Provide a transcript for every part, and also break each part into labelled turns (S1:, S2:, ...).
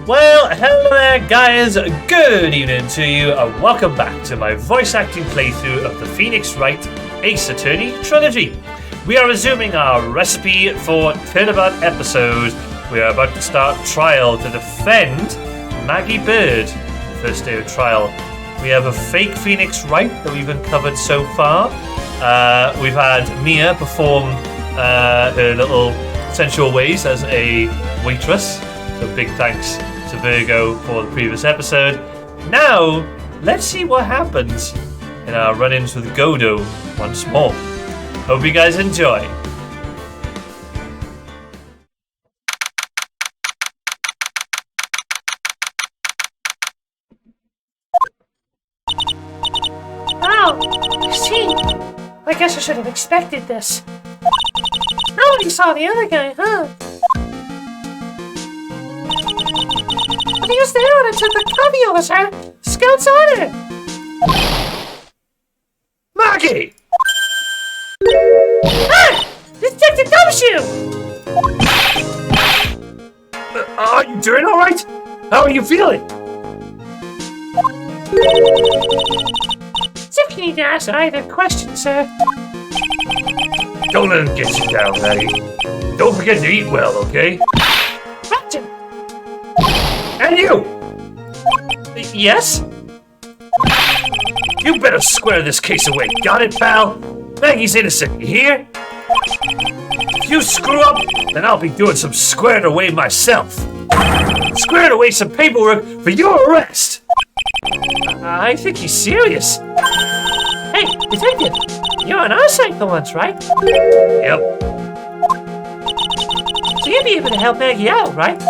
S1: Well, hello there guys, good evening to you and welcome back to my voice acting playthrough of the Phoenix Wright Ace Attorney Trilogy. We are resuming our recipe for turnabout episode. We are about to start trial to defend Maggie Bird. First day of trial. We have a fake Phoenix Wright that we've uncovered so far. We've had Mia perform her little sensual ways as a waitress. So big thanks to Virgo for the previous episode. Now, let's see what happens in our run-ins with Kudo once more. Hope you guys enjoy.
S2: Oh, I see. I guess I should have expected this. Nobody saw the other guy, huh? But he was there when I took the coffee over, sir. Scout's honor.
S1: Maggie!
S2: Ah! Detective Gumshoe!
S1: Are you doing alright? How are you feeling?
S2: As if you need to ask either question, sir.
S1: Don't let him get you down, Maggie. Don't forget to eat well, okay?
S2: Roger.
S1: And you!
S2: Yes?
S1: You better square this case away, got it, pal? Maggie's innocent, you hear? If you screw up, then I'll be doing some squaring away myself. Squaring away some paperwork for your arrest.
S2: I think he's serious. Hey, detective, you're on our side for once, right?
S1: Yep.
S2: So you'll be able to help Maggie out, right?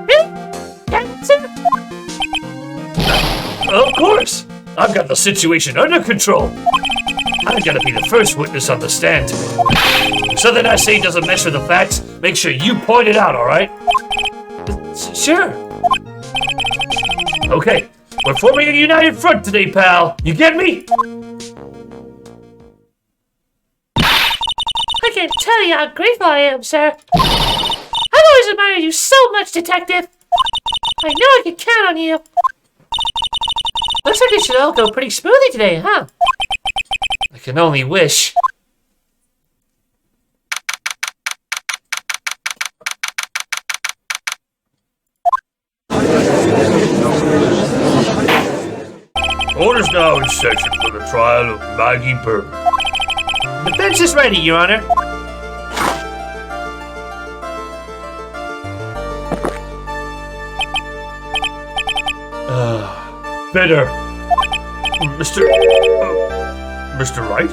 S2: Really? Yes, sir?
S1: Of course. I've got the situation under control. I gotta be the first witness on the stand today. Something I say doesn't mess with the facts, make sure you point it out, alright?
S2: Sure.
S1: Okay, we're forming a united front today, pal. You get me?
S2: I can't tell you how grateful I am, sir. I've always admired you so much, detective. I know I can count on you. Looks like it should all go pretty smoothly today, huh?
S1: I can only wish. Orders now in session for the trial of Maggie Bird.
S2: The bench is ready, Your Honor.
S1: Better. Mr. Wright?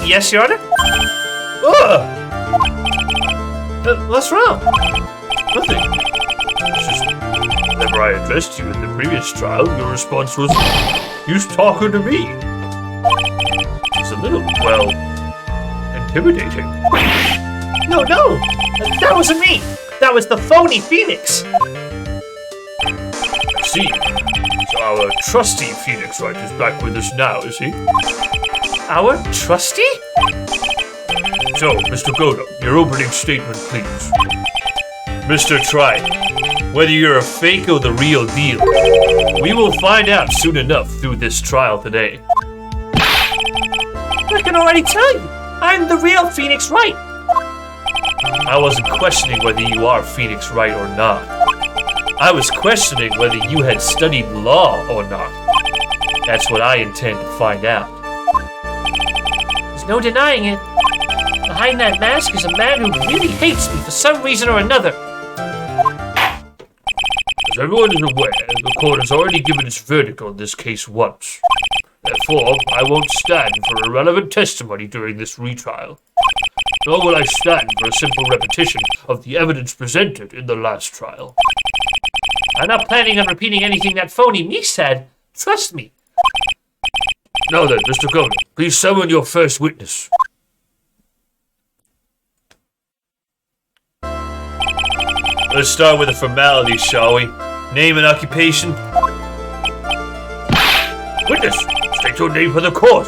S2: Yes, Your Honor? What's wrong?
S1: Nothing. It's just, whenever I addressed you in the previous trial, your response was, "You's talking to me." It's a little, well, intimidating.
S2: No, that wasn't me. That was the phony Phoenix.
S1: I see. So our trusty Phoenix Wright is back with us now, is he?
S2: Our trustee?
S1: So, Mr. Kudo, your opening statement, please. Mr. Tribe, whether you're a fake or the real deal, we will find out soon enough through this trial today.
S2: I can already tell you. I'm the real Phoenix Wright.
S1: I wasn't questioning whether you are Phoenix Wright or not. I was questioning whether you had studied law or not. That's what I intend to find out.
S2: There's no denying it. Behind that mask is a man who really hates me for some reason or another.
S1: As everyone is aware, the court has already given its verdict on this case once. Therefore, I won't stand for irrelevant testimony during this retrial. Nor will I stand for a simple repetition of the evidence presented in the last trial.
S2: I'm not planning on repeating anything that phony me said. Trust me.
S1: Now then, Mr. Kudo, please summon your first witness. Let's start with the formalities, shall we? Name and occupation? Witness, state your name for the court.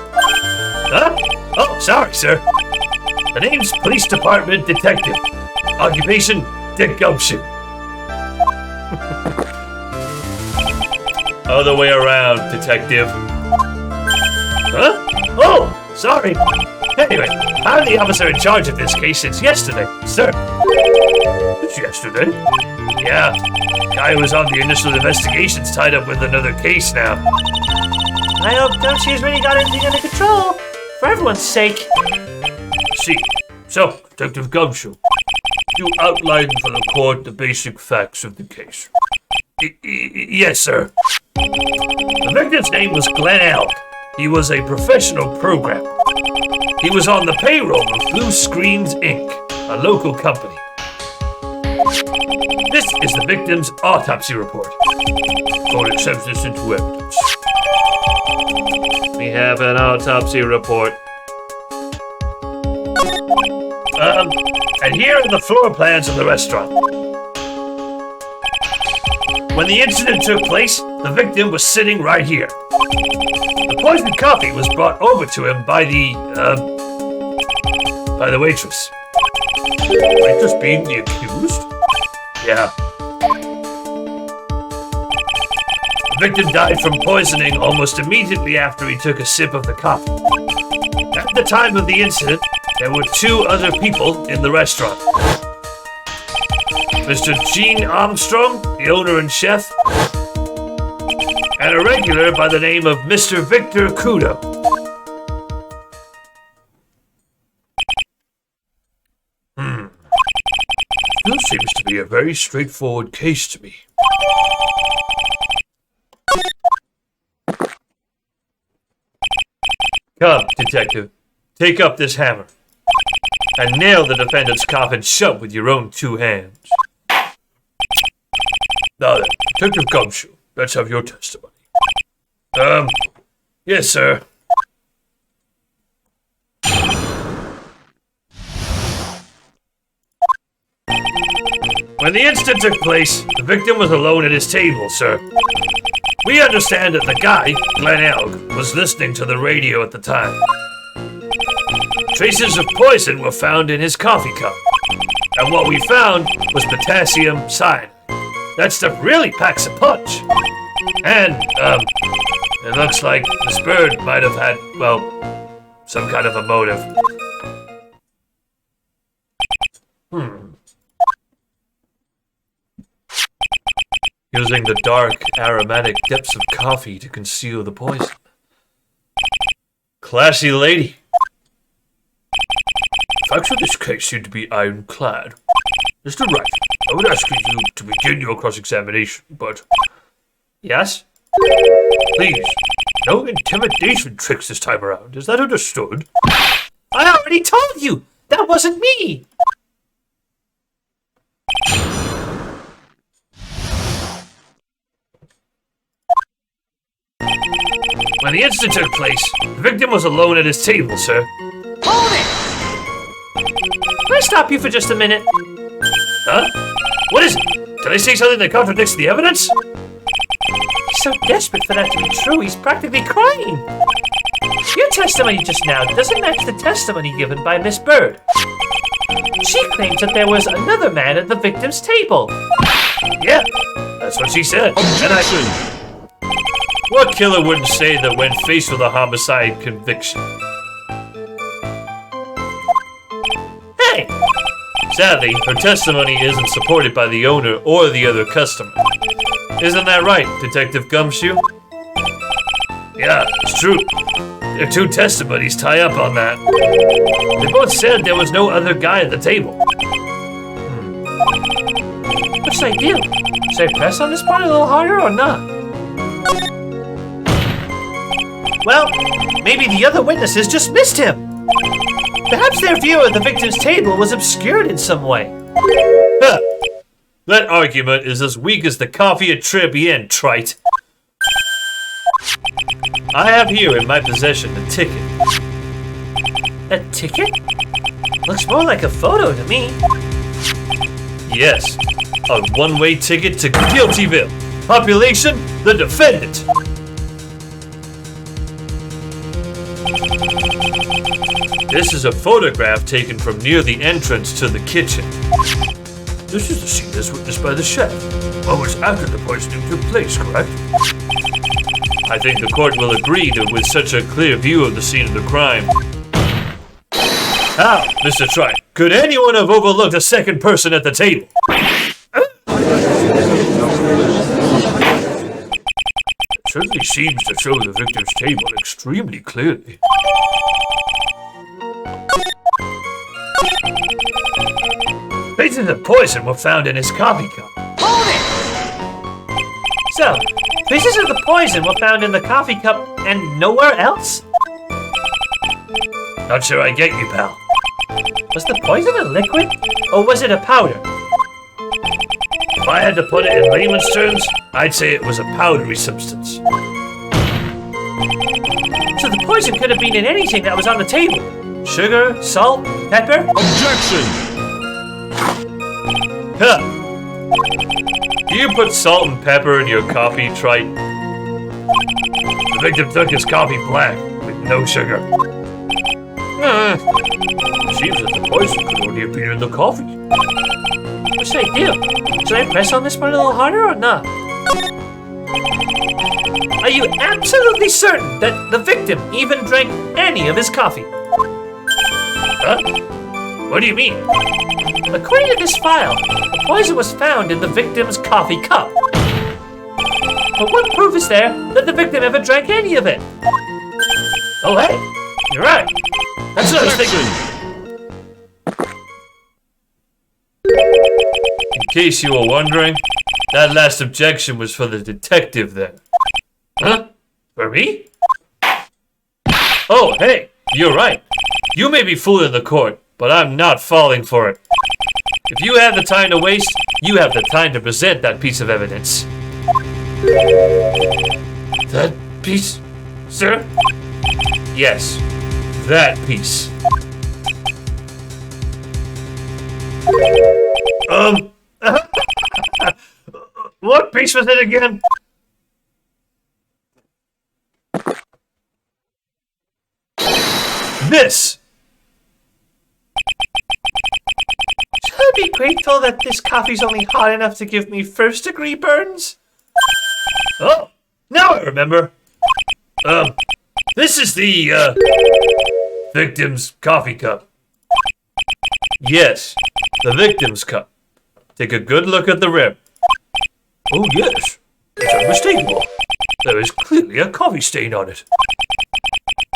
S1: Huh? Oh, sorry, sir. The name's Police Department Detective. Occupation, Dick Gumshoe. Other way around, detective. Huh? Oh, sorry. Anyway, I'm the officer in charge of this case since yesterday, sir. It's yesterday? Yeah. Guy who was on the initial investigation's tied up with another case now.
S2: I hope Gumshoe's really got everything under control. For everyone's sake.
S1: See. So, Detective Gumshoe, you outlined for the court the basic facts of the case. Yes, sir. The victim's name was Glenn Elk. He was a professional programmer. He was on the payroll of Blue Screens, Inc., a local company. This is the victim's autopsy report. Court accepts this into evidence. We have an autopsy report. And here are the floor plans of the restaurant. When the incident took place, the victim was sitting right here. The poisoned coffee was brought over to him by the waitress. Waitress being the accused? Yeah. The victim died from poisoning almost immediately after he took a sip of the coffee. At the time of the incident, there were 2 other people in the restaurant. Mr. Gene Armstrong, the owner and chef, and a regular by the name of Mr. Victor Kudo. This seems to be a very straightforward case to me. Come, detective, take up this hammer and nail the defendant's coffin shut with your own 2 hands. Now then, Detective Gumshoe, let's have your testimony. Yes, sir. When the incident took place, the victim was alone at his table, sir. We understand that the guy, Glenn Elk, was listening to the radio at the time. Traces of poison were found in his coffee cup, and what we found was potassium cyanide. That stuff really packs a punch. And, it looks like Miss Bird might have had, well, some kind of a motive. Using the dark, aromatic depths of coffee to conceal the poison. Classy lady. Facts of this case seem to be ironclad. Mr. Wright, I would ask you to begin your cross-examination, but... Yes? Please, no intimidation tricks this time around. Is that understood?
S2: I already told you! That wasn't me!
S1: When the incident took place, the victim was alone at his table, sir.
S2: Hold it! Can I stop you for just a minute?
S1: Huh? What is it? Did I say something that contradicts the evidence?
S2: He's so desperate for that to be true, he's practically crying. Your testimony just now doesn't match the testimony given by Miss Bird. She claims that there was another man at the victim's table.
S1: Yeah, that's what she said.
S3: Objection!
S1: What killer wouldn't say that when faced with a homicide conviction?
S2: Hey!
S1: Sadly, her testimony isn't supported by the owner or the other customer. Isn't that right, Detective Gumshoe? Yeah, it's true. Their 2 testimonies tie up on that. They both said there was no other guy at the table.
S2: What should I do? Should I press on this part a little harder or not? Well, maybe the other witnesses just missed him. Perhaps their view of the victim's table was obscured in some way.
S1: Huh. That argument is as weak as the coffee at Tribulations, trite. I have here in my possession a ticket.
S2: A ticket? Looks more like a photo to me.
S1: Yes, a one-way ticket to Guiltyville. Population, the defendant. This is a photograph taken from near the entrance to the kitchen. This is the scene as witnessed by the chef. Moments after the poisoning took place, correct? I think the court will agree that with such a clear view of the scene of the crime. How, Mr. Wright, could anyone have overlooked a second person at the table? It certainly seems to show the victim's table extremely clearly. Traces of poison were found in his coffee cup.
S2: Hold it!
S1: So, traces of the poison were found in the coffee cup and nowhere else? Not sure I get you, pal. Was the poison a liquid, or was it a powder? If I had to put it in layman's terms, I'd say it was a powdery substance. So the poison could have been in anything that was on the table. Sugar, salt, pepper?
S3: Objection!
S1: Huh. Do you put salt and pepper in your coffee, Trite? The victim took his coffee black, with no sugar. Seems that the poison could only appear in the coffee.
S2: What should I do? Should I press on this part a little harder or not?
S1: Are you absolutely certain that the victim even drank any of his coffee? Huh? What do you mean?
S2: According to this file, the poison was found in the victim's coffee cup. But what proof is there that the victim ever drank any of it?
S1: Oh, hey, you're right. That's what I was thinking. In case you were wondering, that last objection was for the detective then. Huh? For me? Oh, hey, you're right. You may be fooling the court, but I'm not falling for it. If you have the time to waste, you have the time to present that piece of evidence. That piece, sir? Yes, that piece. What piece was it again? This!
S2: Should I be grateful that this coffee's only hot enough to give me first-degree burns?
S1: Oh, now I remember. This is the, victim's coffee cup. Yes, the victim's cup. Take a good look at the rim. Oh, yes, it's unmistakable. There is clearly a coffee stain on it.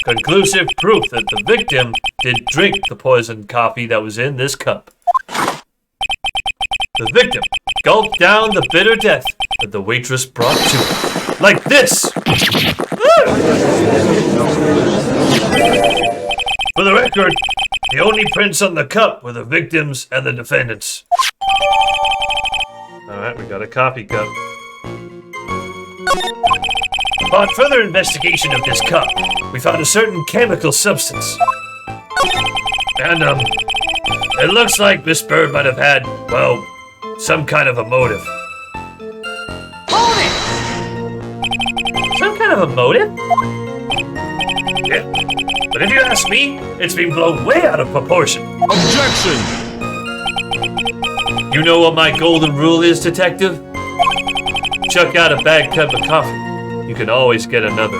S1: Conclusive proof that the victim did drink the poisoned coffee that was in this cup. The victim gulped down the bitter death that the waitress brought to him. Like this! For the record, the only prints on the cup were the victims and the defendants. Alright, we got a coffee cup. Upon further investigation of this cup, we found a certain chemical substance. And, it looks like Miss Bird might have had, well, some kind of a motive.
S2: Hold it! Some kind of a motive?
S1: Yeah, but if you ask me, it's been blown way out of proportion.
S3: Objection!
S1: You know what my golden rule is, detective? Chuck out a bad cup of coffee. You can always get another.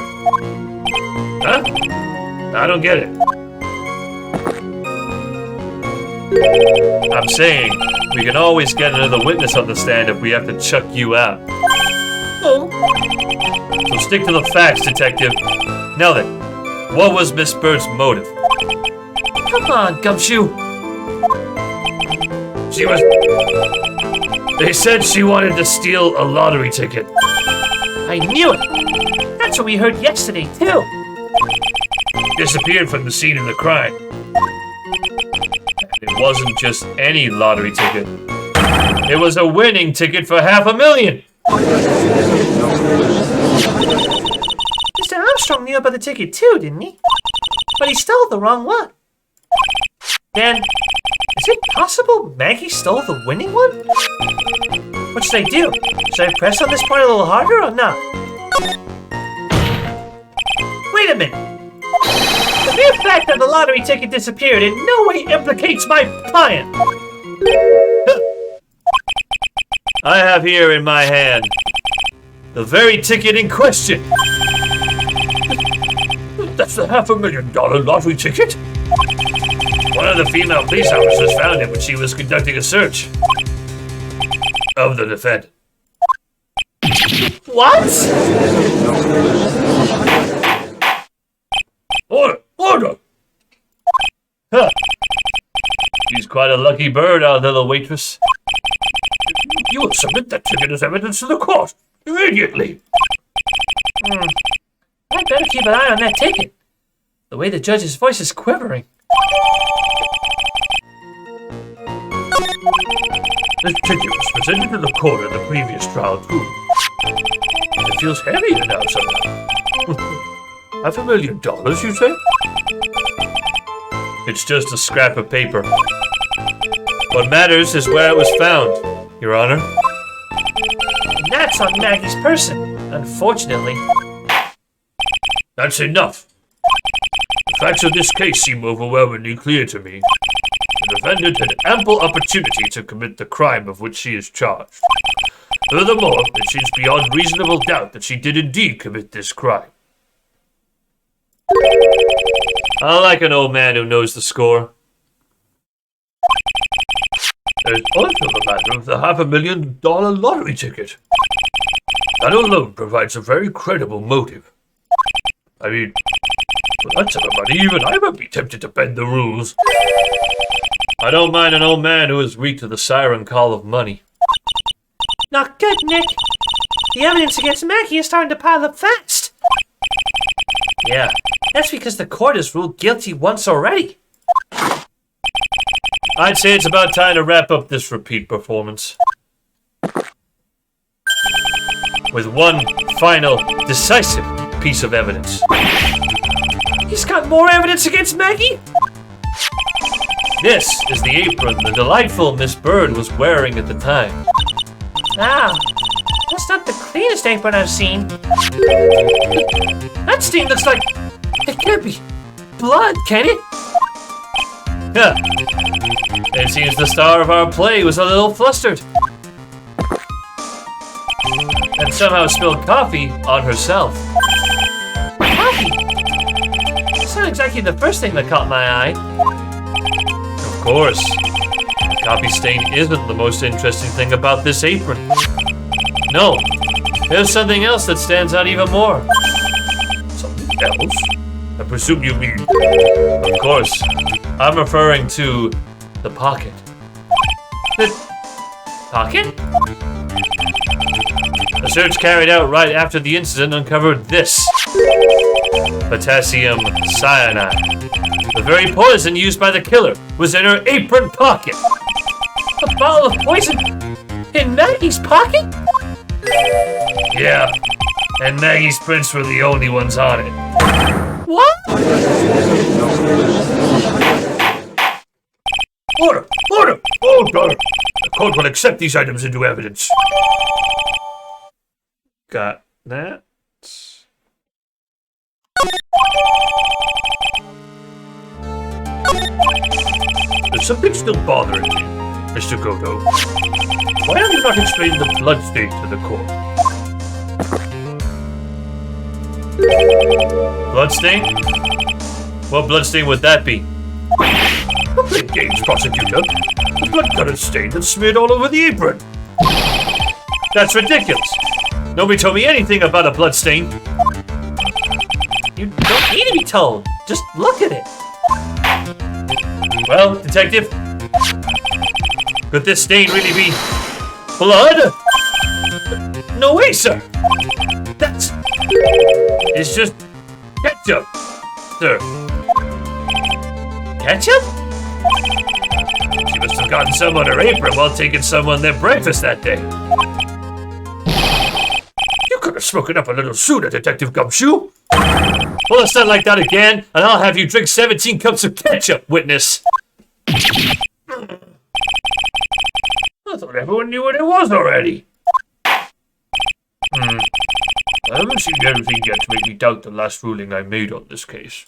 S1: Huh? I don't get it. I'm saying, we can always get another witness on the stand if we have to chuck you out.
S2: Oh.
S1: So stick to the facts, detective. Now then, what was Miss Bird's motive?
S2: Come on, Gumshoe.
S1: She was... They said she wanted to steal a lottery ticket.
S2: I knew it. That's what we heard yesterday, too.
S1: Disappeared from the scene of the crime. It wasn't just any lottery ticket. It was a winning ticket for $500,000.
S2: Mr. Armstrong knew about the ticket too, didn't he? But he stole the wrong one. Then, is it possible Maggie stole the winning one? What should I do? Should I press on this part a little harder or not? Wait a minute. The mere fact that the lottery ticket disappeared in no way implicates my client.
S1: I have here in my hand the very ticket in question. That's the $500,000 lottery ticket? One of the female police officers found it when she was conducting a search of the defendant.
S2: What?
S1: Order! Huh. She's quite a lucky bird, our little waitress. You will submit that ticket as evidence to the court immediately.
S2: I'd better keep an eye on that ticket. The way the judge's voice is quivering.
S1: This ticket was presented to the court in the previous trial too. It feels heavier now somehow. $500,000, you say? It's just a scrap of paper. What matters is where it was found, Your Honor.
S2: And that's on Maggie's person, unfortunately.
S1: That's enough. The facts of this case seem overwhelmingly clear to me. The defendant had ample opportunity to commit the crime of which she is charged. Furthermore, it seems beyond reasonable doubt that she did indeed commit this crime. I like an old man who knows the score. There's also the matter of the $500,000 lottery ticket. That alone provides a very credible motive. I mean, for that sort of money, even I would be tempted to bend the rules. I don't mind an old man who is weak to the siren call of money.
S2: Not good, Nick. The evidence against Maggie is starting to pile up fast. Yeah, that's because the court has ruled guilty once already.
S1: I'd say it's about time to wrap up this repeat performance. With one final, decisive piece of evidence.
S2: He's got more evidence against Maggie?
S1: This is the apron the delightful Miss Bird was wearing at the time.
S2: Ah, that's not the cleanest apron I've seen. That stain looks like... It can't be blood, can it?
S1: Yeah. It seems the star of our play was a little flustered. And somehow spilled coffee on herself.
S2: Coffee? That's not exactly the first thing that caught my eye.
S1: Of course. The coffee stain isn't the most interesting thing about this apron. No, there's something else that stands out even more. Something else? I presume you mean... Of course, I'm referring to the pocket.
S2: The pocket?
S1: A search carried out right after the incident uncovered this. Potassium cyanide. The very poison used by the killer was in her apron pocket.
S2: A bottle of poison in Maggie's pocket?
S1: Yeah, and Maggie's prints were the only ones on it.
S2: What?
S1: Order! Order! Order! The court will accept these items into evidence. Got that? There's something still bothering me, Mr. Kudo. Why have you not explained the bloodstain to the court? Bloodstain? What bloodstain would that be? Don't play games, prosecutor. The blood-colored stain that's smeared all over the apron. That's ridiculous. Nobody told me anything about a bloodstain.
S2: You don't need to be told. Just look at it.
S1: Well, detective, could this stain really be blood? No way, sir. It's just ketchup, sir.
S2: Ketchup?
S1: She must have gotten some on her apron while taking someone their breakfast that day. You could have spoken up a little sooner, Detective Gumshoe. Pull a stunt like that again, and I'll have you drink 17 cups of ketchup, witness. I thought everyone knew what it was already. I haven't seen anything yet to make me doubt the last ruling I made on this case.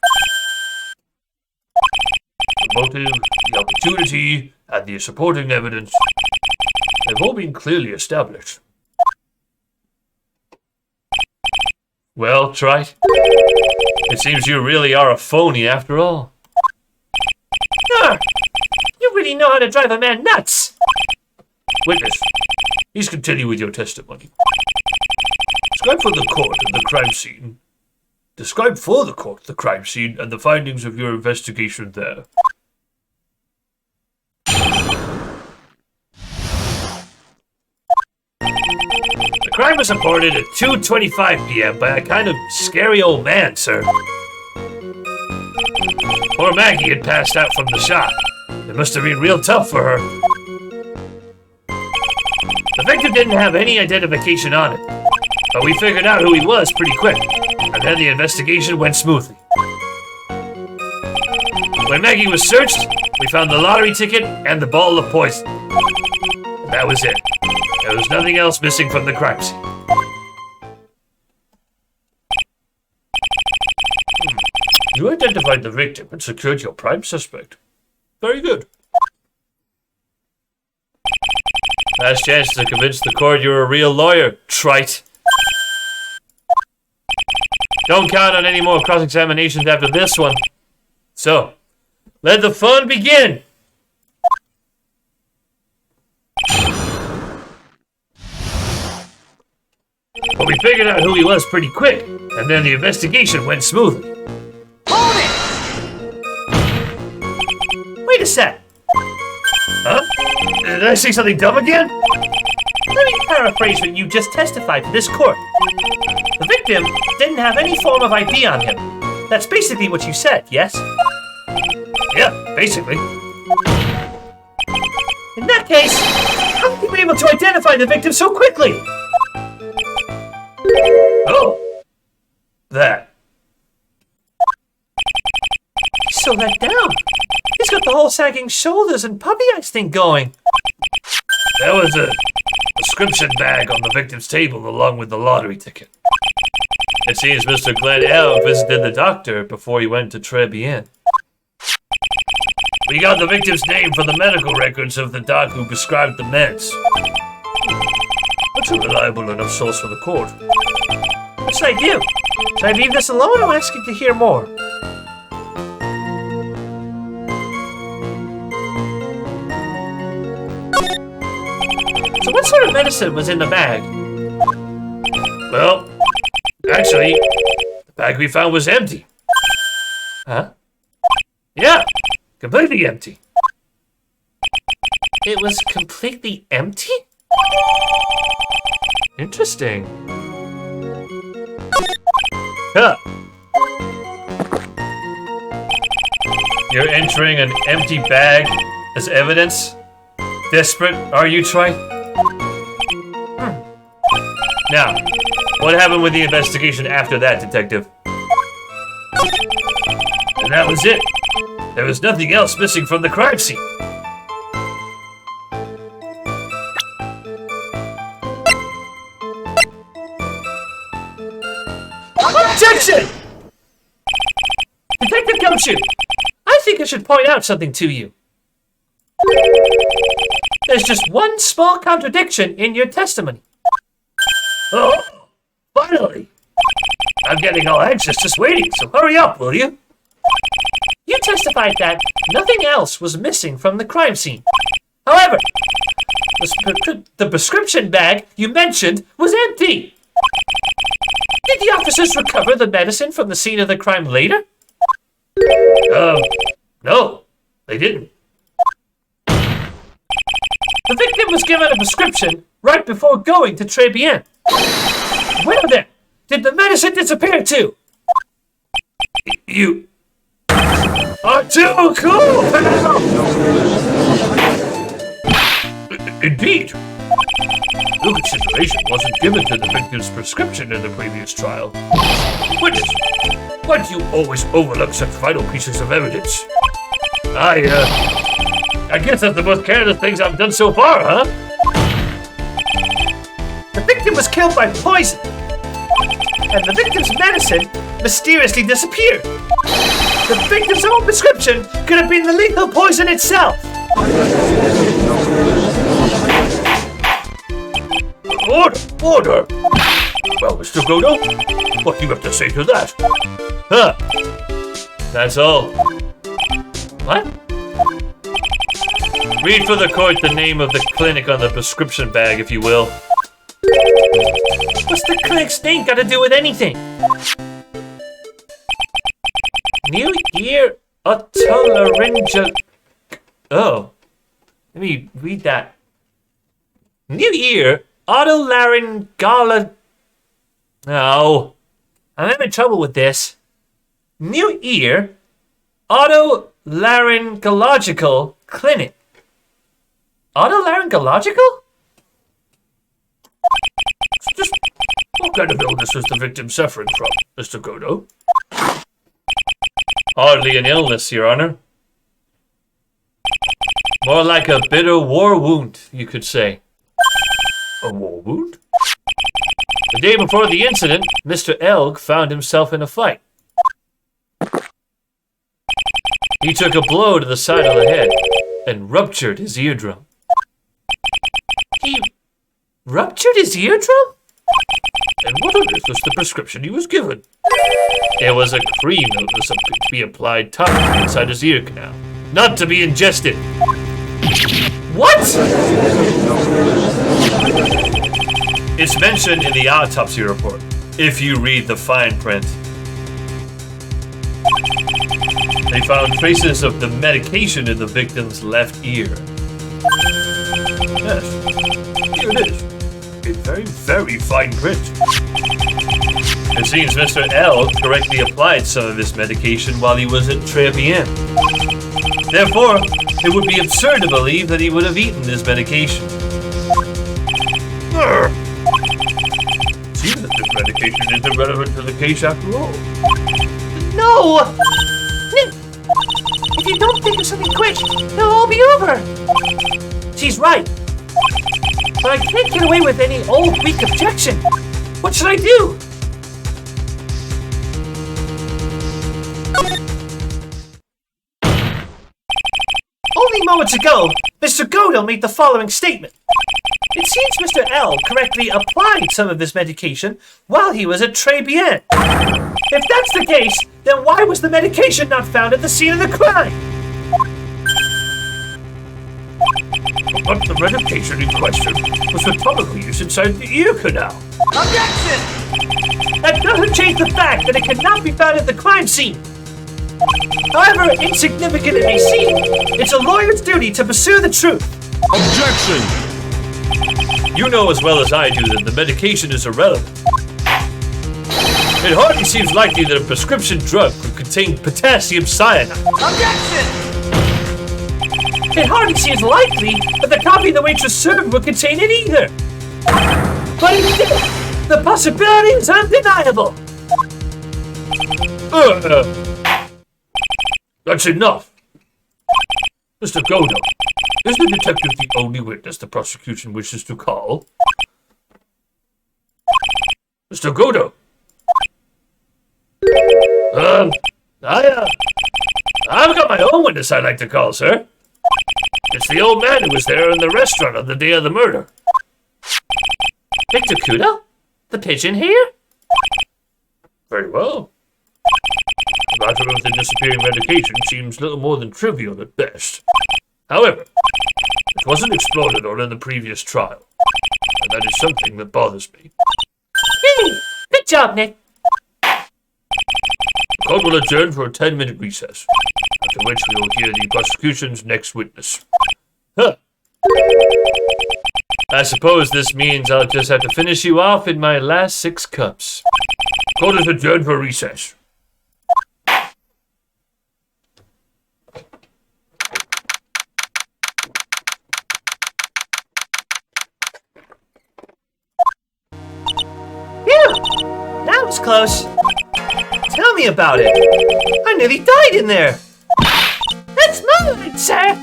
S1: The motive, the opportunity, and the supporting evidence have all been clearly established. Well, Trite, it seems you really are a phony after all.
S2: Ah, you really know how to drive a man nuts.
S1: Witness, please continue with your testimony. Describe for the court the crime scene. Describe for the court the crime scene and the findings of your investigation there. The crime was reported at 2:25 p.m. by a kind of scary old man, sir. Poor Maggie had passed out from the shock. It must have been real tough for her. The victim didn't have any identification on it, but we figured out who he was pretty quick, and then the investigation went smoothly. When Maggie was searched, we found the lottery ticket and the bottle of poison. And that was it. There was nothing else missing from the crime scene. You identified the victim and secured your prime suspect. Very good. Last chance to convince the court you're a real lawyer, Trite. Don't count on any more cross-examinations after this one. So, let the fun begin! But we figured out who he was pretty quick, and then the investigation went smoothly.
S2: Hold it! Wait a sec.
S1: Huh? Did I say something dumb again?
S2: Let me paraphrase what you just testified to this court. The victim didn't have any form of ID on him. That's basically what you said, yes?
S1: Yeah, basically.
S2: In that case, how did you be able to identify the victim so quickly?
S1: Oh, that.
S2: He's so let down. He's got the whole sagging shoulders and puppy eyes thing going.
S1: There was a prescription bag on the victim's table along with the lottery ticket. It seems Mr. Glenn L. visited the doctor before he went to Tribulations. We got the victim's name from the medical records of the doc who prescribed the meds. That's a reliable enough source for the court.
S2: What should I do? Should I leave this alone or ask you to hear more? So what sort of medicine was in the bag?
S1: Well, actually, the bag we found was empty.
S2: Huh?
S1: Yeah, completely empty.
S2: It was completely empty? Interesting.
S1: Huh. You're entering an empty bag as evidence? Desperate, are you, Troy? Now, what happened with the investigation after that, Detective? And that was it. There was nothing else missing from the crime scene.
S2: Objection! Detective Gumshoe, I think I should point out something to you. There's just one small contradiction in your testimony.
S1: Oh, finally! I'm getting all anxious just waiting, so hurry up, will you?
S2: You testified that nothing else was missing from the crime scene. However, the prescription bag you mentioned was empty. Did the officers recover the medicine from the scene of the crime later?
S1: No, they didn't.
S2: The victim was given a prescription right before going to Tribulations. Where then did the medicine disappear to?
S1: You are too cool! Indeed. No consideration wasn't given to the victim's prescription in the previous trial. Witness, why do you always overlook such vital pieces of evidence? I guess that's the most careless things I've done so far, huh?
S2: The victim was killed by poison, and the victim's medicine mysteriously disappeared. The victim's own prescription could have been the lethal poison itself.
S1: Order! Well, Mr. Kudo, What do you have to say to that? Huh. That's all.
S2: What?
S1: Read for the court the name of the clinic on the prescription bag, if you will.
S2: What's the clinic's name got to do with anything?
S1: New ear otolaryngol... Oh. Let me read that. New ear otolaryngol... No. I'm having trouble with this. New ear otolaryngological clinic. Otolaryngological? Just what kind of illness was the victim suffering from, Mr. Kudo? Hardly an illness, Your Honor. More like a bitter war wound, you could say. A war wound? The day before the incident, Mr. Elg found himself in a fight. He took a blow to the side of the head and ruptured his eardrum.
S2: He ruptured his eardrum?
S1: And what on earth was the prescription he was given? It was a cream that was to be applied topically inside his ear canal, not to be ingested.
S2: What?
S1: It's mentioned in the autopsy report, if you read the fine print. They found traces of the medication in the victim's left ear. Yes, here it is. In very, very fine print. It seems Mr. L correctly applied some of this medication while he was at Tribulations. Therefore, it would be absurd to believe that he would have eaten this medication. Seems that this medication isn't relevant to the case after all.
S2: No! If you don't think of something quick, it'll all be over. She's right. But I can't get away with any old, weak objection. What should I do? Only moments ago, Mr. Kudo made the following statement. It seems Mr. L correctly applied some of this medication while he was at Tribulations. If that's the case, then why was the medication not found at the scene of the crime?
S1: But the medication in question was for topical use inside the ear canal.
S2: Objection! That doesn't change the fact that it cannot be found at the crime scene. However insignificant it may seem, it's a lawyer's duty to pursue the truth.
S3: Objection!
S1: You know as well as I do that the medication is irrelevant. It hardly seems likely that a prescription drug could contain potassium cyanide.
S2: Objection! It hardly seems likely that the coffee the waitress served would contain it either. But it did. The possibility is undeniable.
S1: That's enough. Mr. Kudo, is the detective the only witness the prosecution wishes to call? Mr. Kudo. I've got my own witness I'd like to call, sir. It's the old man who was there in the restaurant on the day of the murder.
S2: Victor Cuda? The pigeon here?
S1: Very well. The matter of the disappearing medication seems little more than trivial at best. However, it wasn't exploded on in the previous trial, and that is something that bothers me.
S2: Hey, good job, Nick.
S1: The court will adjourn for a 10-minute recess, after which we will hear the prosecution's next witness. Huh. I suppose this means I'll just have to finish you off in my last 6 cups. Court is adjourned for recess.
S2: That was close. Tell me about it. I nearly died in there. That's my line, sir.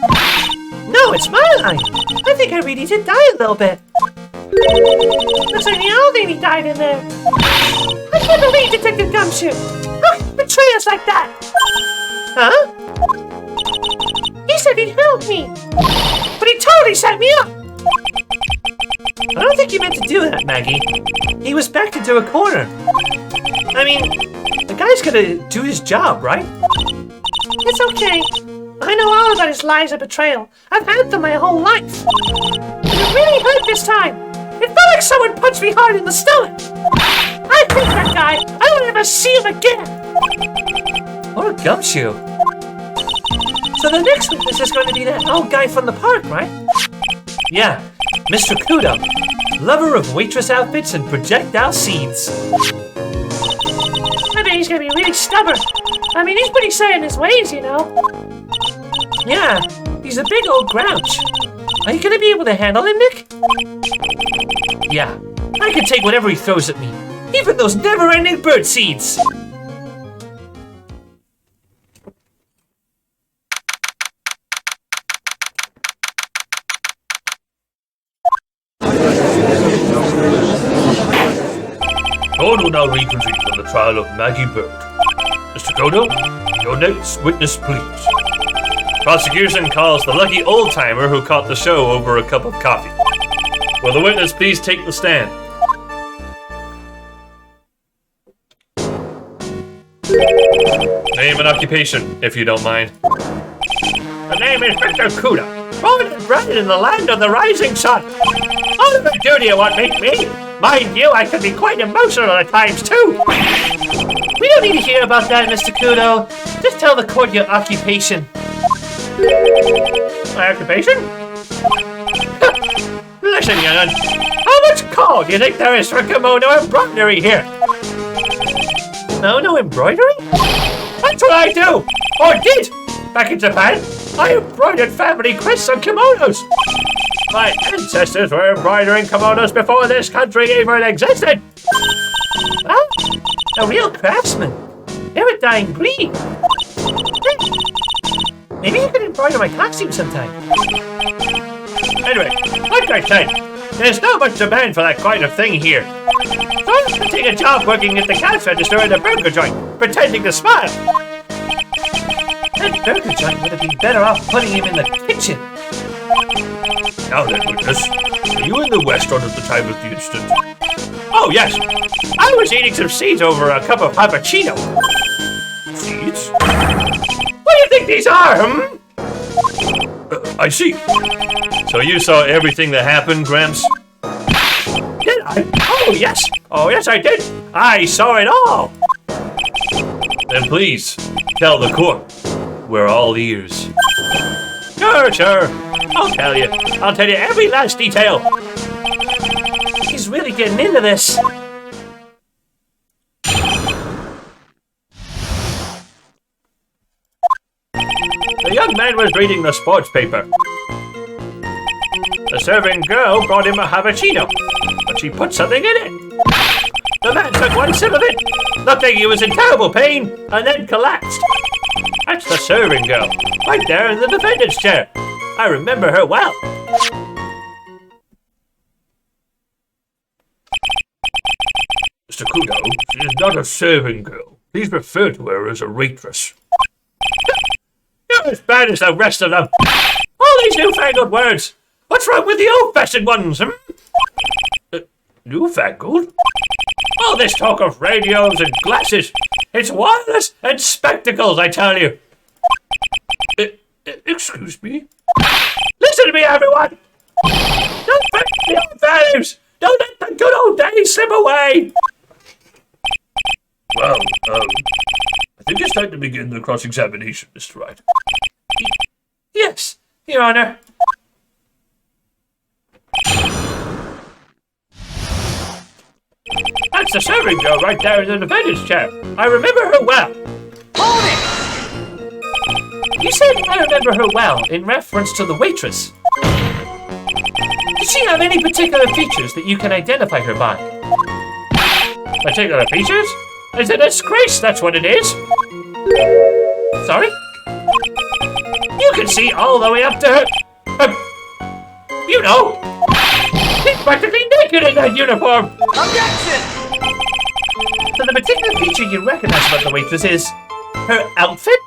S2: No, it's my line. I think I really did die a little bit. Looks like we all nearly died in there. I can't believe Detective Gumshoe. How can you betray us like that? Huh? He said he'd help me. But he totally set me up. I don't think he meant to do that, Maggie. He was backed into a corner.
S1: I mean, the guy's gonna do his job, right?
S2: It's okay. I know all about his lies and betrayal. I've had them my whole life. But it really hurt this time. It felt like someone punched me hard in the stomach. I hate that guy. I won't ever see him again.
S1: What a gumshoe. So the next witness is going to be that old guy from the park, right? Yeah, Mr. Kudo, lover of waitress outfits and projectile seeds.
S2: I bet he's gonna be really stubborn. I mean, he's pretty set in his ways, you know.
S1: Yeah, he's a big old grouch. Are you gonna be able to handle him, Nick? Yeah, I can take whatever he throws at me, even those never-ending bird seeds. Court will now reconvene on the trial of Maggie Bird. Mr. Kudo, your next witness, please. Prosecution calls the lucky old-timer who caught the show over a cup of coffee. Will the witness please take the stand? Name and occupation, if you don't mind. The name is Mr. Cuda, born and bred in the land of the rising sun. Whatever do you want make me? Mind you, I can be quite emotional at times too.
S2: We don't need to hear about that, Mr. Kudo. Just tell the court your occupation.
S1: My occupation? Listen, young'un, how much call do you think there is for kimono embroidery here? Kimono embroidery? That's what I do, or did. Back in Japan, I embroidered family crests on kimonos. My ancestors were embroidering kimonos before this country even existed.
S2: Well, a real craftsman. They're a dying breed. Maybe you could embroider my costume sometime.
S1: Anyway, like I said, there's not much demand for that kind of thing here. So I'm taking a job working at the cash register in a burger joint, pretending to smile.
S2: That burger joint would have been better off putting him in the kitchen.
S1: Now then, witness, were you in the restaurant at the time of the incident? Oh, yes. I was eating some seeds over a cup of cappuccino. Seeds? What do you think these are, I see. So you saw everything that happened, Gramps? Did I? Oh, yes. Oh, yes, I did. I saw it all. Then please, tell the court. We're all ears. Sure. I'll tell you. I'll tell you every last detail.
S2: He's really getting into this.
S1: The young man was reading the sports paper. The serving girl brought him a cappuccino, but she put something in it. The man took one sip of it, looked like he was in terrible pain, and then collapsed. That's the serving girl, right there in the defendant's chair. I remember her well. Mr. Kudo, she is not a serving girl. Please refer to her as a waitress. You're as bad as the rest of them. All these newfangled words. What's wrong with the old-fashioned ones, Newfangled? All this talk of radios and glasses. It's wireless and spectacles, I tell you. Excuse me? Listen to me, everyone! Don't forget the old values! Don't let the good old days slip away! Well, I think it's time to begin the cross-examination, Mr. Wright.
S2: Yes, Your Honor.
S1: That's the serving girl right there in the defendant's chair. I remember her well.
S2: Hold it! You said I remember her well in reference to the waitress. Does she have any particular features that you can identify her by?
S1: Particular features? It's a disgrace, that's what it is.
S2: Sorry?
S1: You can see all the way up to her. You know, she's practically naked in that uniform.
S2: Objection! So the particular feature you recognize about the waitress is her outfit?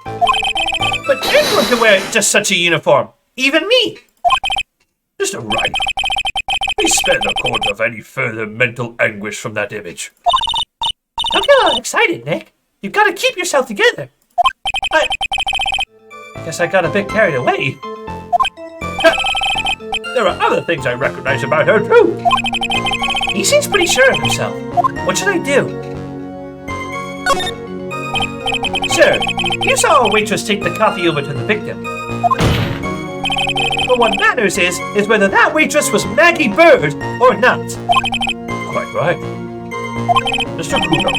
S2: But anyone can wear just such a uniform. Even me.
S1: Mr. Wright, please spare the court of any further mental anguish from that image.
S2: Don't get all excited, Nick. You've got to keep yourself together.
S1: I guess I got a bit carried away. There are other things I recognize about her, too.
S2: He seems pretty sure of himself. What should I do?
S1: Sir, you saw a waitress take the coffee over to the victim. But what matters is whether that waitress was Maggie Bird or not. Quite right. Mr. Kudo,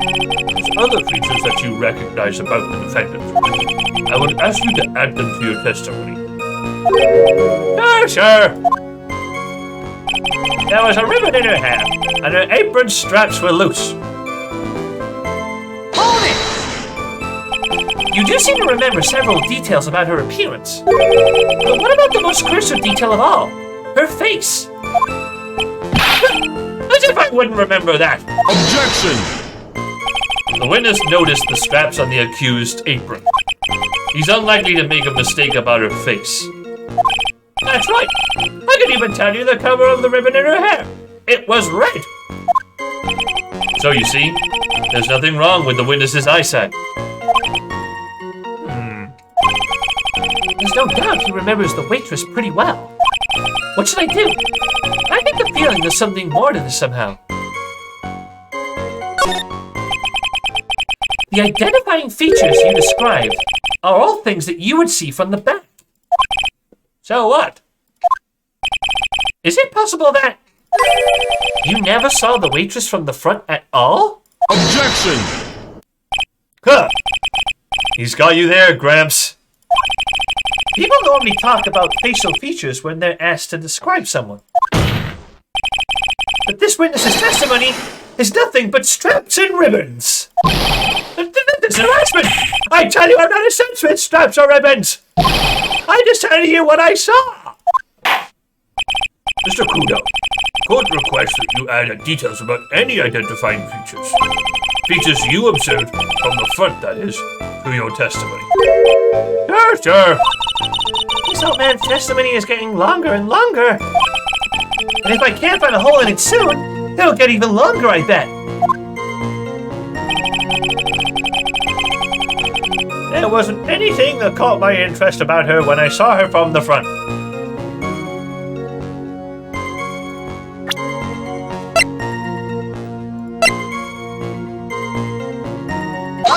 S1: there's other features that you recognize about the defendant. I would ask you to add them to your testimony. Sure. There was a ribbon in her hair, and her apron straps were loose.
S2: Hold it! You do seem to remember several details about her appearance. But what about the most crucial detail of all? Her face.
S1: As if I wouldn't remember that.
S3: Objection!
S1: The witness noticed the straps on the accused apron. He's unlikely to make a mistake about her face. That's right. I can even tell you the color of the ribbon in her hair. It was red. So you see, there's nothing wrong with the witness's eyesight.
S2: There's no doubt he remembers the waitress pretty well. What should I do? I get the feeling there's something more to this somehow. The identifying features you described are all things that you would see from the back.
S1: So what?
S2: Is it possible that you never saw the waitress from the front at all?
S3: Objection!
S1: Huh. He's got you there, Gramps.
S2: People normally talk about facial features when they're asked to describe someone. But this witness's testimony is nothing but straps and ribbons.
S1: This is harassment! I tell you, I'm not a sense with straps or ribbons! I just tell you what I saw! Mr. Kudo, court requests that you add details about any identifying features. Features you observed from the front, that is, to your testimony. Sure.
S2: This old man's testimony is getting longer and longer. And if I can't find a hole in it soon, it'll get even longer, I bet.
S1: There wasn't anything that caught my interest about her when I saw her from the front.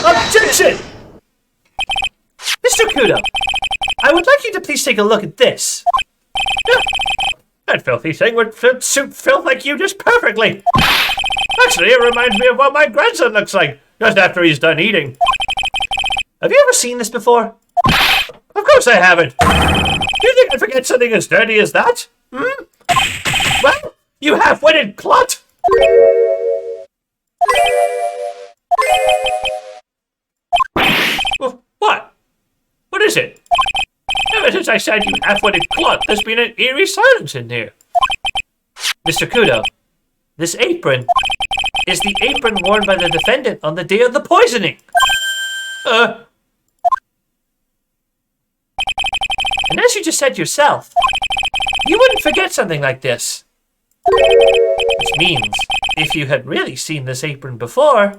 S1: Objection!
S2: Mr. Kudo, I would like you to please take a look at this.
S1: That filthy thing would suit filth like you just perfectly. Actually, it reminds me of what my grandson looks like just after he's done eating.
S2: Have you ever seen this before?
S1: Of course I haven't. Do you think I'd forget something as dirty as that? Well, you half-witted clot! What? What is it? Ever since I said you half-witted clot, there's been an eerie silence in here.
S2: Mr. Kudo, this apron is the apron worn by the defendant on the day of the poisoning. And as you just said yourself, you wouldn't forget something like this. Which means, if you had really seen this apron before...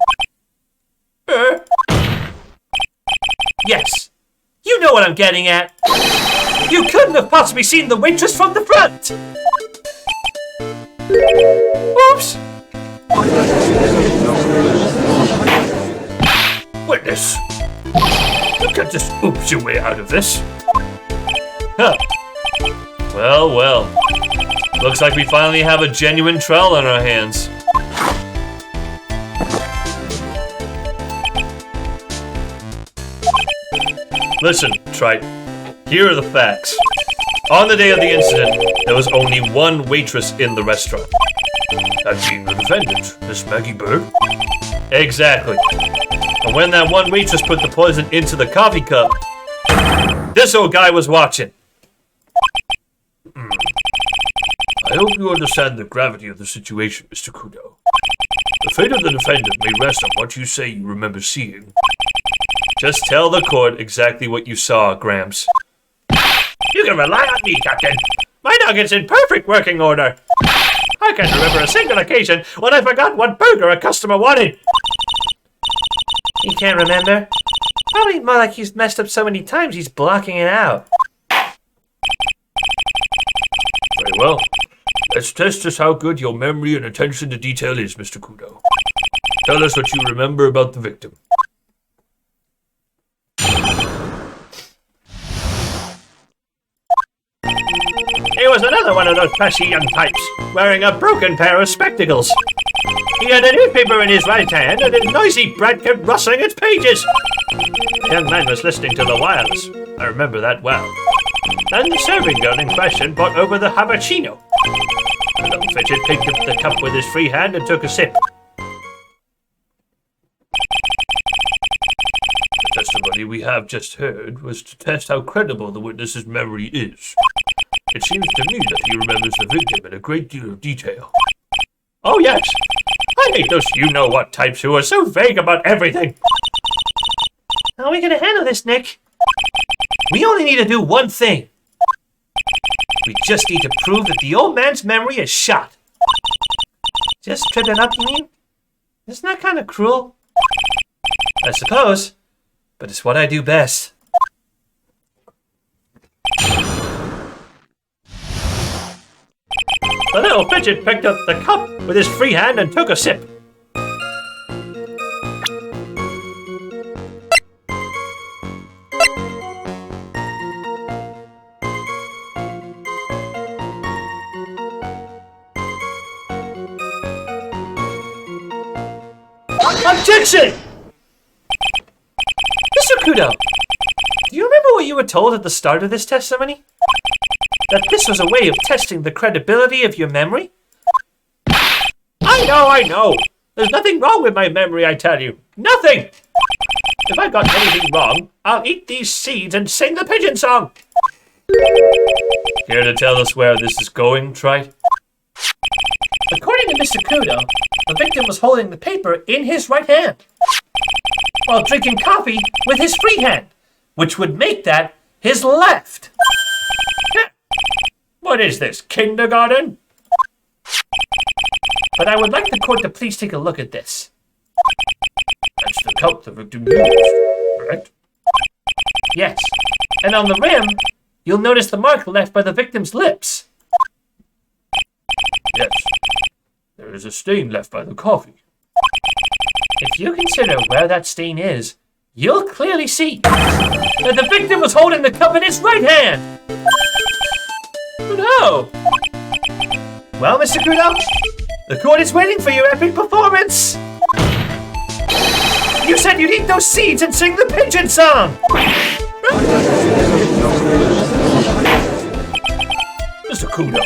S2: Yes, you know what I'm getting at. You couldn't have possibly seen the waitress from the front. Oops.
S1: Witness, you can't just oops your way out of this. Huh. Well. Looks like we finally have a genuine trial on our hands. Listen, Trite. Here are the facts. On the day of the incident, there was only one waitress in the restaurant. That being the defendant, Miss Maggie Bird. Exactly. And when that one waitress put the poison into the coffee cup, this old guy was watching. I hope you understand the gravity of the situation, Mr. Kudo. The fate of the defendant may rest on what you say you remember seeing. Just tell the court exactly what you saw, Gramps. You can rely on me, Captain. My nugget's in perfect working order. I can't remember a single occasion when I forgot what burger a customer wanted. He can't remember? Probably more like he's messed up so many times he's blocking it out. Very well. Let's test just how good your memory and attention to detail is, Mr. Kudo. Tell us what you remember about the victim. He was another one of those pesky young types, wearing a broken pair of spectacles. He had a newspaper in his right hand, and his noisy brat kept rustling its pages. The young man was listening to the wireless. I remember that well. Then the serving girl in question brought over the habachino. The little fidget picked up the cup with his free hand and took a sip. The testimony we have just heard was to test how credible the witness's memory is. It seems to me that he remembers the victim in a great deal of detail. Oh yes! I hate those you-know-what types who are so vague about everything! How are we gonna handle this, Nick? We only need to do one thing. We just need to prove that the old man's memory is shot. Just trip it up, you mean? Isn't that kind of cruel? I suppose, but it's what I do best. The little fidget picked up the cup with his free hand and took a sip. Objection! Mr. Kudo, do you remember what you were told at the start of this testimony? That this was a way of testing the credibility of your memory? I know! There's nothing wrong with my memory, I tell you. Nothing! If I got anything wrong, I'll eat these seeds and sing the pigeon song. Care to tell us where this is going, Wright? According to Mr. Kudo, the victim was holding the paper in his right hand, while drinking coffee with his free hand, which would make that his left. What is this, kindergarten? But I would like the court to please take a look at this. That's the cup the victim used, correct? Yes, and on the rim, you'll notice the mark left by the victim's lips. Yes, there is a stain left by the coffee. If you consider where that stain is, you'll clearly see that the victim was holding the cup in his right hand. No! Well, Mr. Kudo, the court is waiting for your epic performance! You said you'd eat those seeds and sing the pigeon song! Mr. Kudo,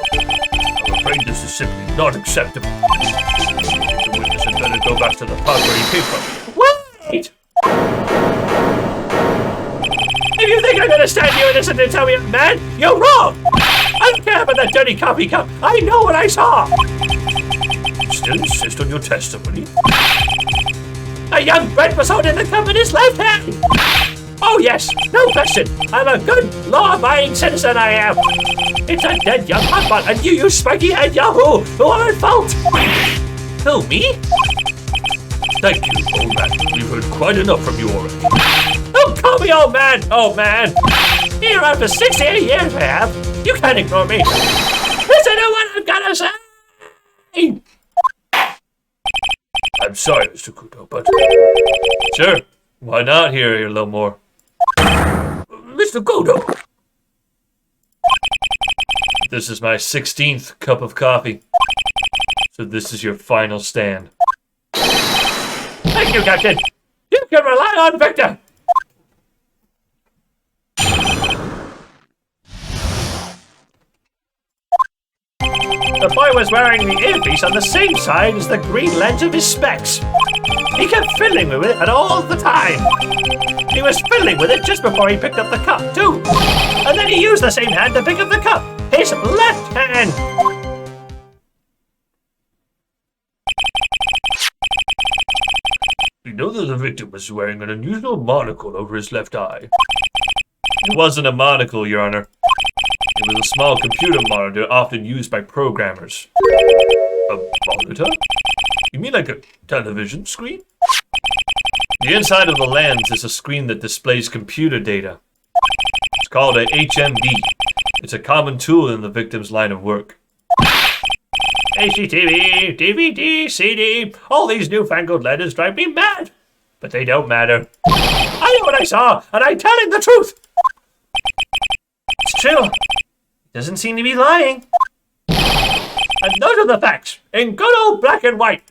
S1: I'm afraid this is simply not acceptable. The witness had better go back to the pub where he came from. Wait! If you think I'm gonna stand here and listen to tell me I'm mad, you're wrong! I don't care about that dirty coffee cup. I know what I saw. You still insist on your testimony? A young brat was holding the cup in his left hand. Oh yes, no question. I'm a good, law-abiding citizen, I am. It's a dead young hotbot, and you spiky-head yahoo who are at fault. Who, me? Thank you, old man. We've heard quite enough from you already. Don't call me old man. Here after 68 years, I have. You can't ignore me. Listen to what I've got to say. I'm sorry, Mr. Kudo, but... Sure, why not hear a little more? Mr. Kudo! This is my 16th cup of coffee. So this is your final stand. Thank you, Captain. You can rely on Victor. The boy was wearing the earpiece on the same side as the green lens of his specs. He kept fiddling with it all the time. He was fiddling with it just before he picked up the cup, too. And then he used the same hand to pick up the cup. His left hand. We know that the victim was wearing an unusual monocle over his left eye. It wasn't a monocle, Your Honor. It was a small computer monitor often used by programmers. A monitor? You mean like a television screen? The inside of the lens is a screen that displays computer data. It's called a HMD. It's a common tool in the victim's line of work. ACTV, DVD, CD, all these newfangled letters drive me mad. But they don't matter. I know what I saw, and I'm telling the truth. It's true. He doesn't seem to be lying. And those are the facts, in good old black and white.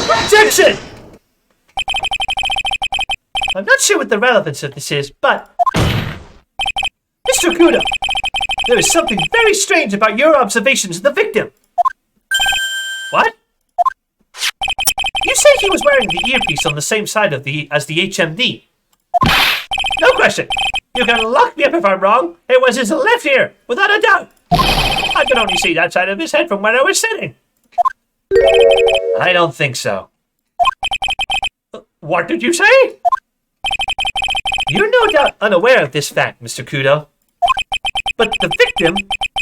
S1: Objection! I'm not sure what the relevance of this is, but... Mr. Kudo, there is something very strange about your observations of the victim. What? You say he was wearing the earpiece on the same side as the HMD. No question. You can lock me up if I'm wrong. It was his left ear, without a doubt. I could only see that side of his head from where I was sitting. I don't think so. What did you say? You're no doubt unaware of this fact, Mr. Kudo. But the victim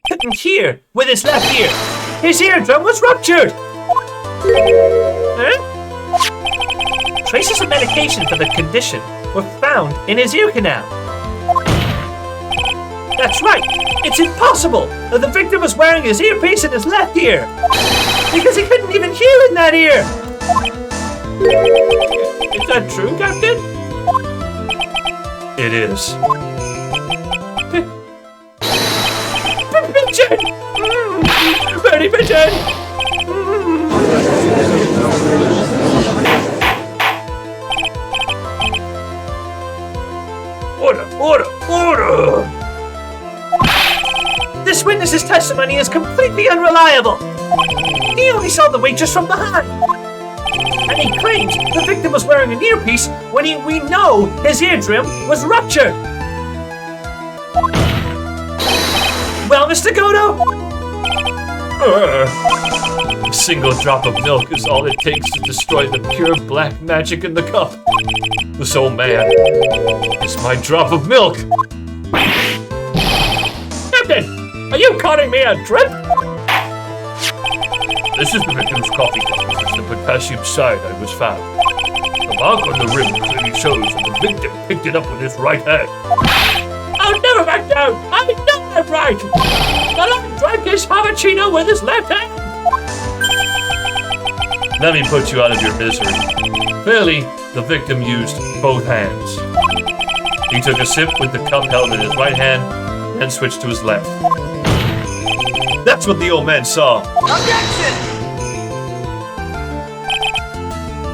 S1: couldn't hear with his left ear. His eardrum was ruptured. Huh? Traces of medication for the condition were found in his ear canal. That's right. It's impossible that the victim was wearing his earpiece in his left ear. Because he couldn't even hear in that ear. Is that true, Captain? It is. Pigeon! Birdie pigeon! Order! This witness's testimony is completely unreliable. He only saw the waitress from behind. And he claims the victim was wearing an earpiece when we know his eardrum was ruptured. Well, Mr. Kudo? A single drop of milk is all it takes to destroy the pure black magic in the cup. This old man is my drop of milk. Captain, are you calling me a drip? This is the victim's coffee cup. It's the potassium cyanide was found. The mark on the rim clearly shows that the victim picked it up with his right hand. I'll never back down! I know I'm right! The Lord drank his cappuccino with his left hand! Let me put you out of your misery. Clearly, the victim used both hands. He took a sip with the cup held in his right hand, then switched to his left. That's what the old man saw. Objection!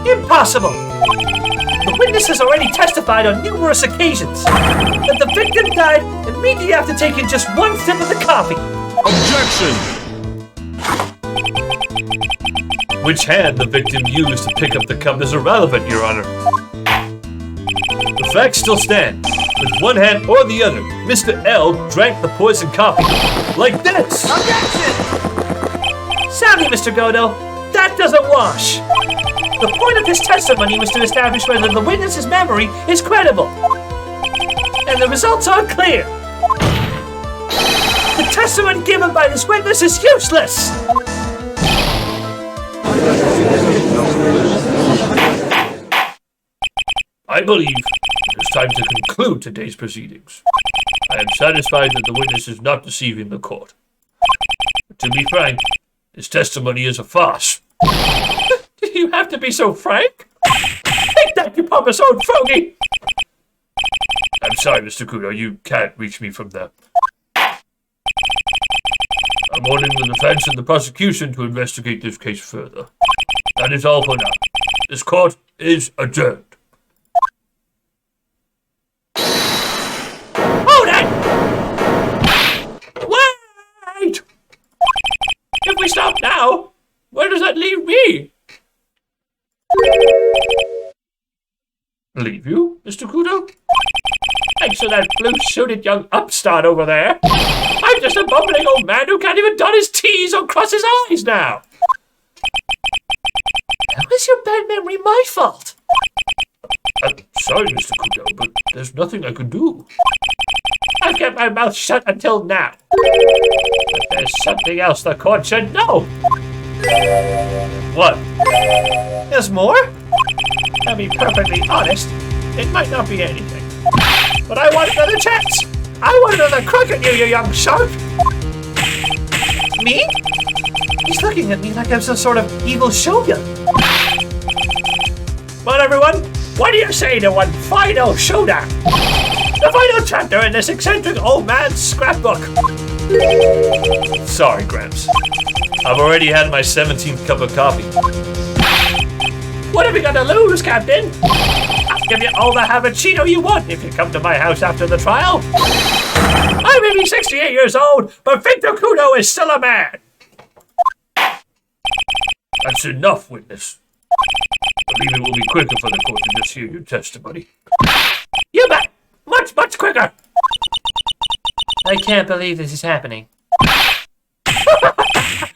S1: Impossible! The witness has already testified on numerous occasions that the victim died immediately after taking just one sip of the coffee.
S3: Objection!
S1: Which hand the victim used to pick up the cup is irrelevant, Your Honor. The facts still stand. With one hand or the other, Mr. L drank the poisoned coffee like this.
S2: Objection!
S1: Sadly, Mr. Kudo, that doesn't wash. The point of his testimony was to establish whether the witness's memory is credible. And the results are clear. The testimony given by this witness is useless. I believe it is time to conclude today's proceedings. I am satisfied that the witness is not deceiving the court. But to be frank, his testimony is a farce. Do you have to be so frank? Take that, you pompous old fogey! I'm sorry, Mr. Kudo, you can't reach me from there. I'm ordering the defense and the prosecution to investigate this case further. That is all for now. This court is adjourned. Hold it! Wait! If we stop now, where does that leave me? Leave you, Mr. Kudo? Thanks to that blue-suited young upstart over there. I'm just a bumbling old man who can't even dot his T's or cross his I's now. How is your bad memory my fault? Sorry, Mr. Kudo, but there's nothing I can do. I've kept my mouth shut until now. But there's something else the court should know. What? There's more? To be perfectly honest, it might not be anything. But I want another chance. I want another crack at you, you young shark. Me? He's looking at me like I'm some sort of evil shogun. Well, everyone, what do you say to one final showdown? The final chapter in this eccentric old man's scrapbook. Sorry, Gramps. I've already had my 17th cup of coffee. What have you got to lose, Captain? I'll give you all the Havachino you want if you come to my house after the trial. I may be 68 years old, but Victor Kudo is still a man. That's enough, witness. I believe it will be quicker for the court to just hear your testimony. You bet! Much, much quicker!
S2: I can't believe this is happening.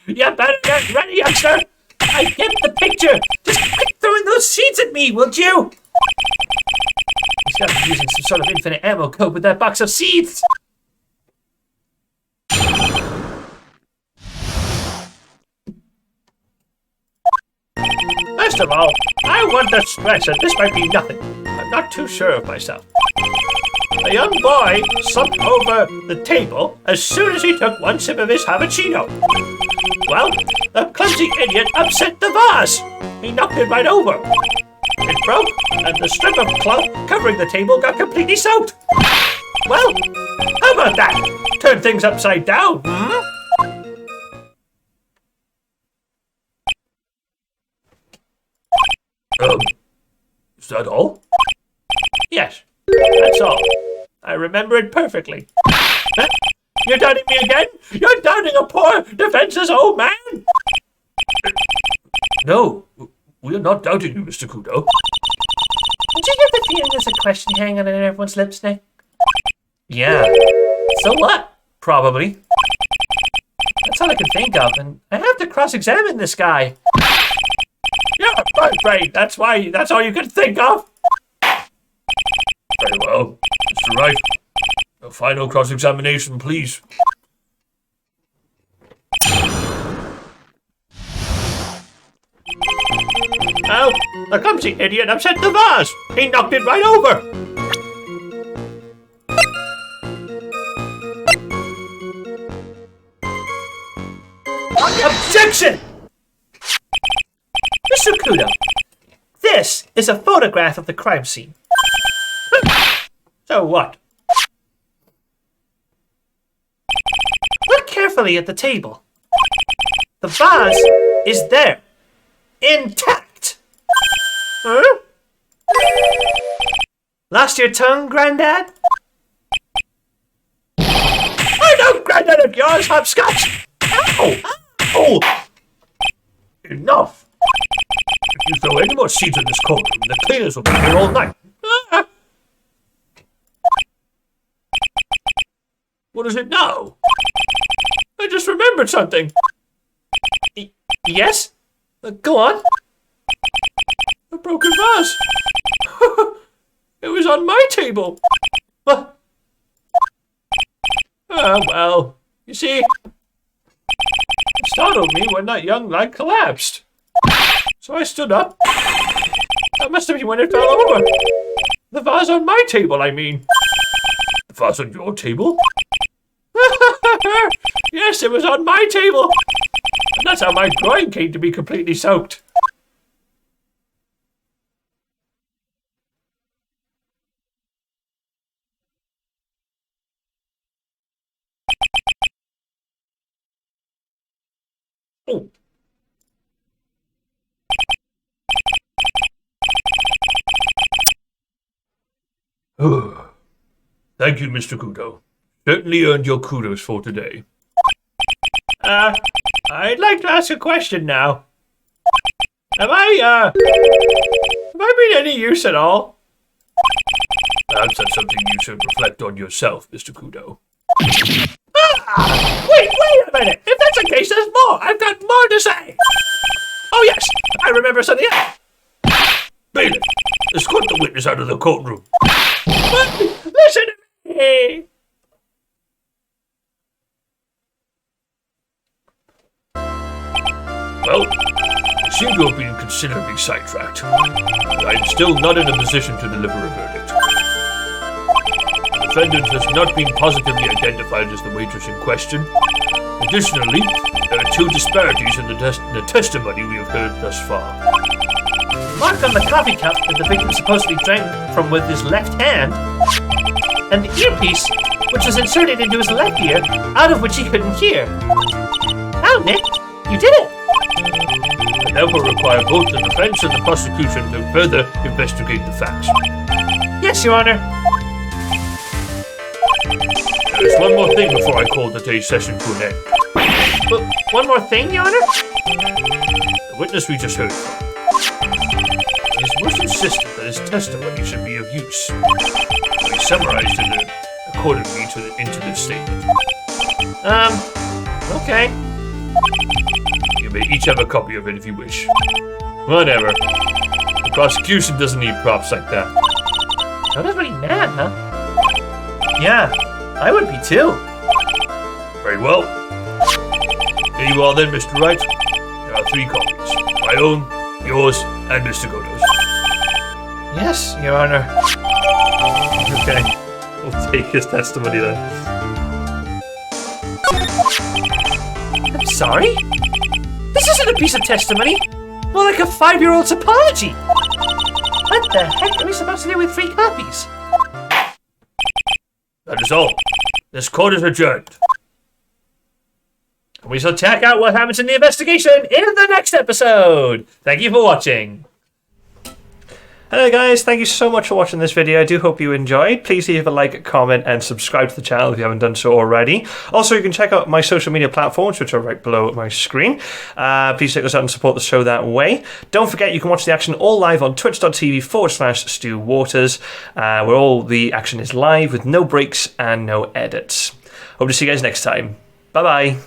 S1: You better get ready, youngster! I get the picture! Just quit throwing those seeds at me, would you?
S2: He's got to be using some sort of infinite ammo code with that box of seeds!
S1: First of all, I want to stress that this might be nothing. I'm not too sure of myself. A young boy slumped over the table as soon as he took one sip of his Havachino. Well, the clumsy idiot upset the vase. He knocked it right over. It broke, and the strip of cloth covering the table got completely soaked. Well, how about that? Turn things upside down, hmm? Is that all? Yes, that's all. I remember it perfectly. Huh? You're doubting me again? You're doubting a poor, defenseless old man? No, we're not doubting you, Mr. Kudo.
S2: Did you get the feeling there's a question hanging on everyone's lips, Nick?
S1: Yeah.
S2: So what?
S1: Probably.
S2: That's all I can think of, and I have to cross-examine this guy.
S1: Yeah, right. That's all you can think of. Very well, Mr. Wright. A final cross-examination, please. Oh, the clumsy idiot upset the vase. He knocked it right over. Objection!
S2: Mr. Cuda, this is a photograph of the crime scene.
S1: So what?
S2: Look carefully at the table. The vase is there, intact. Huh? Lost your tongue, Granddad?
S1: I know Granddad of yours, hopscotch! Ow! Ow! Enough! If you throw any more seeds in this courtroom, the cleaners will be here all night. What is it now? I just remembered something.
S2: Yes? Go on.
S1: A broken vase. It was on my table.
S2: What?
S1: Well, you see, it startled me when that young lad collapsed. So I stood up. That must have been when it fell over. The vase on my table, I mean. The vase on your table? Yes, it was on my table. And that's how my groin came to be completely soaked. Oh. Thank you, Mr. Kudo. Certainly earned your kudos for today. I'd like to ask a question now. Have I been any use at all? Perhaps that's something you should reflect on yourself, Mr. Kudo. Wait a minute! If that's the case, there's more! I've got more to say! Oh yes! I remember something else! Bailiff, Escort the witness out of the courtroom. Listen to me! Well, I seem to have been considerably sidetracked. I am still not in a position to deliver a verdict. The defendant has not been positively identified as the waitress in question. Additionally, there are two disparities in the testimony we have heard thus far.
S2: Mark on the coffee cup that the victim supposedly drank from with his left hand, and the earpiece, which was inserted into his left ear, out of which he couldn't hear. Wow, Nick, you did it!
S1: I therefore require both the defense and the prosecution to further investigate the facts.
S2: Yes, Your Honor.
S1: There is one more thing before I call today's session to an end.
S2: But one more thing, Your Honor?
S1: The witness we just heard from. He is most insistent that his testimony should be of use. He summarized it accordingly into this statement.
S2: Okay.
S1: You may each have a copy of it if you wish. Whatever. The prosecution doesn't need props like that.
S2: Everybody mad, huh? Yeah, I would be too.
S1: Very well. Here you are then, Mr. Wright. There are 3 copies. My own, yours, and Mr. Kudo's.
S2: Yes, Your Honor.
S1: Okay. We'll take his testimony then.
S2: I'm sorry? This isn't a piece of testimony. More like a 5-year-old's apology. What the heck are we supposed to do with 3 copies?
S1: That is all. This court is adjourned.
S2: We shall check out what happens in the investigation in the next episode. Thank you for watching. Hello guys, thank you so much for watching this video. I do hope you enjoyed. Please leave a like, comment, and subscribe to the channel if you haven't done so already. Also, you can check out my social media platforms, which are right below my screen. Please check us out and support the show that way. Don't forget, you can watch the action all live on twitch.tv/Stu Waters, where all the action is live with no breaks and no edits. Hope to see you guys next time. Bye-bye.